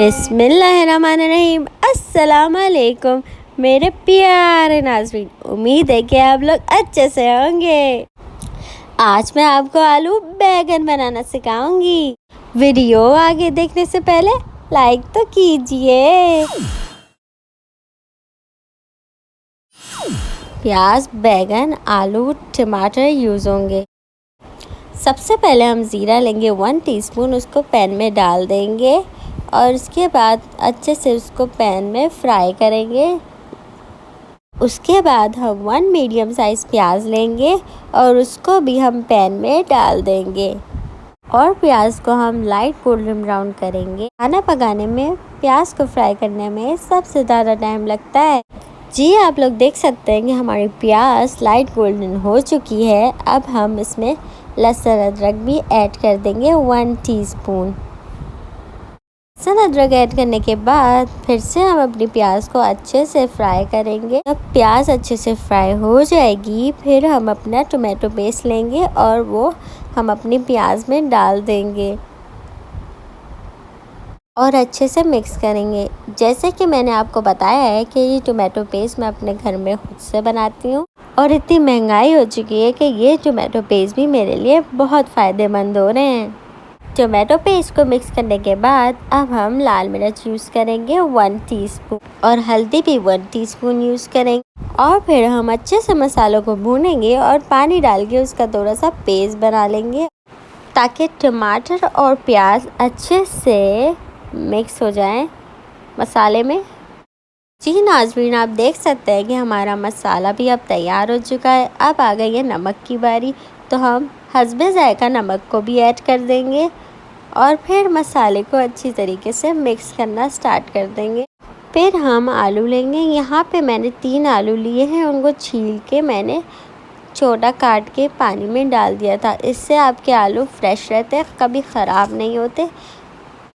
बिस्मिल्लाहिर्रहमानिर्रहीम। अस्सलाम वालेकुम मेरे प्यारे नाज़रीन, उम्मीद है कि आप लोग अच्छे से होंगे। आज मैं आपको आलू बैंगन बनाना सिखाऊंगी। वीडियो आगे देखने से पहले लाइक तो कीजिए। प्याज, बैगन, आलू, टमाटर यूज़ होंगे। सबसे पहले हम ज़ीरा लेंगे 1 टीस्पून, उसको पैन में डाल देंगे और उसके बाद अच्छे से उसको पैन में फ्राई करेंगे। उसके बाद हम 1 मीडियम साइज़ प्याज लेंगे और उसको भी हम पैन में डाल देंगे और प्याज को हम लाइट गोल्डन ब्राउन करेंगे। खाना पकाने में प्याज को फ्राई करने में सबसे ज़्यादा टाइम लगता है। जी, आप लोग देख सकते हैं कि हमारी प्याज लाइट गोल्डन हो चुकी है। अब हम इसमें लहसुन अदरक भी ऐड कर देंगे 1 टीस्पून। लहसुन अदरक ऐड करने के बाद फिर से हम अपनी प्याज को अच्छे से फ्राई करेंगे। जब प्याज अच्छे से फ्राई हो जाएगी फिर हम अपना टोमेटो पेस्ट लेंगे और वो हम अपनी प्याज में डाल देंगे और अच्छे से मिक्स करेंगे। जैसे कि मैंने आपको बताया है कि ये टोमेटो पेस्ट मैं अपने घर में खुद से बनाती हूँ और इतनी महंगाई हो चुकी है कि ये टोमेटो पेस्ट भी मेरे लिए बहुत फ़ायदेमंद हो रहे हैं। टोमेटो पेस्ट को मिक्स करने के बाद अब हम लाल मिर्च यूज़ करेंगे 1 टीस्पून और हल्दी भी 1 टीस्पून यूज़ करेंगे और फिर हम अच्छे से मसालों को भूनेंगे और पानी डाल के उसका थोड़ा सा पेस्ट बना लेंगे ताकि टमाटर और प्याज अच्छे से मिक्स हो जाएं मसाले में। जी नाज़रीन, आप देख सकते हैं कि हमारा मसाला भी अब तैयार हो चुका है। अब आ गई है नमक की बारी, तो हम हस्बे ज़ायक़ा नमक को भी ऐड कर देंगे और फिर मसाले को अच्छी तरीके से मिक्स करना स्टार्ट कर देंगे। फिर हम आलू लेंगे। यहाँ पे मैंने 3 आलू लिए हैं, उनको छील के मैंने छोटा काट के पानी में डाल दिया था। इससे आपके आलू फ्रेश रहते हैं, कभी ख़राब नहीं होते।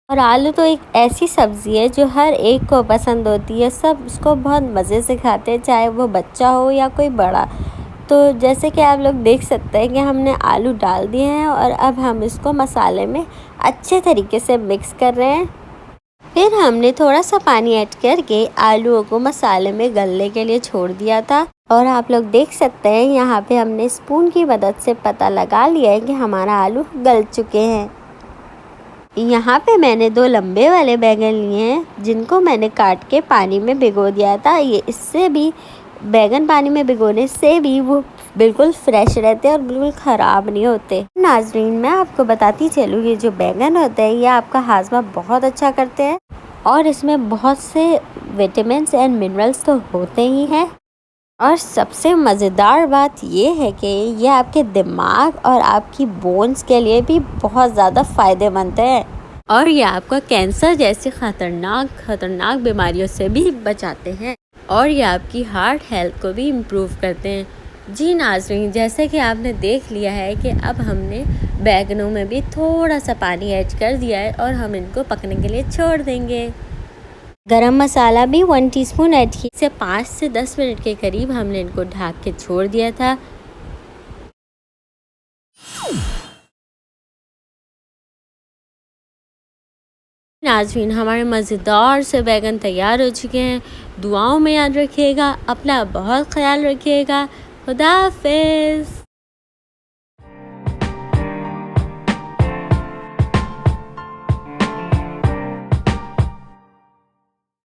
और आलू तो एक ऐसी सब्ज़ी है जो हर एक को पसंद होती है। सब उसको बहुत मज़े से खाते हैं, चाहे वो बच्चा हो या कोई बड़ा। तो जैसे कि आप लोग देख सकते हैं कि हमने आलू डाल दिए हैं और अब हम इसको मसाले में अच्छे तरीके से मिक्स कर रहे हैं। फिर हमने थोड़ा सा पानी ऐड करके आलूओं को मसाले में गलने के लिए छोड़ दिया था और आप लोग देख सकते हैं यहाँ पे हमने स्पून की मदद से पता लगा लिया है कि हमारा आलू गल चुके हैं। यहाँ पे मैंने 2 लंबे वाले बैंगन लिए हैं जिनको मैंने काट के पानी में भिगो दिया था। ये इससे भी बैंगन पानी में भिगोने से भी वो बिल्कुल फ्रेश रहते हैं और बिल्कुल ख़राब नहीं होते। नाज़रीन, मैं आपको बताती चलूँ, ये जो बैंगन होते हैं ये आपका हाजमा बहुत अच्छा करते हैं और इसमें बहुत से विटामिन्स एंड मिनरल्स तो होते ही हैं। और सबसे मज़ेदार बात ये है कि ये आपके दिमाग और आपकी बोन्स के लिए भी बहुत ज़्यादा फ़ायदेमंद है और ये आपका कैंसर जैसी ख़तरनाक बीमारियों से भी बचाते हैं और ये आपकी हार्ट हेल्थ को भी इम्प्रूव करते हैं। जी नाज़रीन, जैसे कि आपने देख लिया है कि अब हमने बैंगनों में भी थोड़ा सा पानी ऐड कर दिया है और हम इनको पकने के लिए छोड़ देंगे। गरम मसाला भी 1 टीस्पून ऐड किया। इसे 5 से 10 मिनट के करीब हमने इनको ढक के छोड़ दिया था। नाज़रीन, हमारे मज़ेदार से बैगन तैयार हो चुके हैं। दुआओं में याद रखिएगा, अपना बहुत ख्याल रखिएगा। खुदा हाफ़िज़।